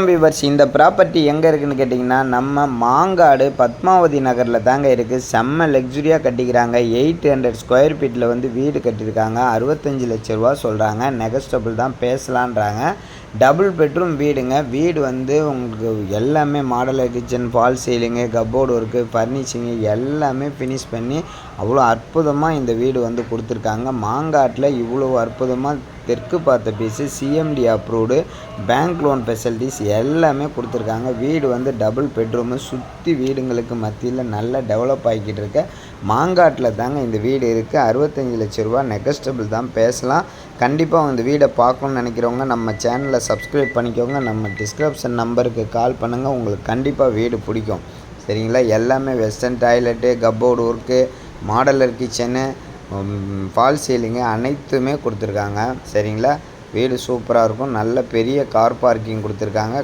Viewers, இந்த property எங்கே இருக்குதுன்னு கேட்டிங்கன்னா, நம்ம மாங்காடு பத்மாவதி நகரில் தாங்க இருக்குது. செம்ம லக்ஸுரியாக கட்டிக்கிறாங்க. 800 ஸ்கொயர் ஃபீட்டில் வந்து வீடு கட்டியிருக்காங்க. 65 லட்ச ரூபா சொல்கிறாங்க. நெகஸ்டபிள் தான், பேசலான்றாங்க. டபுள் பெட்ரூம் வீடுங்க. வீடு வந்து உங்களுக்கு எல்லாமே modular kitchen, false ceiling, cupboard work, furnishing எல்லாமே ஃபினிஷ் பண்ணி அவ்வளோ அற்புதமாக இந்த வீடு வந்து கொடுத்துருக்காங்க. மாங்காட்டில் இவ்வளோ அற்புதமாக தெற்கு பார்த்த piece, CMDA approved, bank loan facilities எல்லாமே கொடுத்துருக்காங்க. வீடு வந்து டபுள் பெட்ரூமு, சுற்றி வீடுங்களுக்கு மத்தியில் நல்லா டெவலப் ஆகிக்கிட்டு இருக்க மாங்காட்டில் தாங்க இந்த வீடு இருக்குது. 65 லட்ச ரூபா, நெகஸ்டபிள் தான், பேசலாம். கண்டிப்பாக இந்த வீடை பார்க்கணுன்னு நினைக்கிறவங்க நம்ம சேனலை சப்ஸ்கிரைப் பண்ணிக்கோங்க. நம்ம டிஸ்கிரிப்ஷன் நம்பருக்கு கால் பண்ணுங்கள். உங்களுக்கு கண்டிப்பாக வீடு பிடிக்கும். சரிங்களா? எல்லாமே western toilet, cupboard work, modular kitchen, fall ceiling அனைத்துமே கொடுத்துருக்காங்க. சரிங்களா? வீடு சூப்பராக இருக்கும். நல்ல பெரிய கார் பார்க்கிங் கொடுத்துருக்காங்க.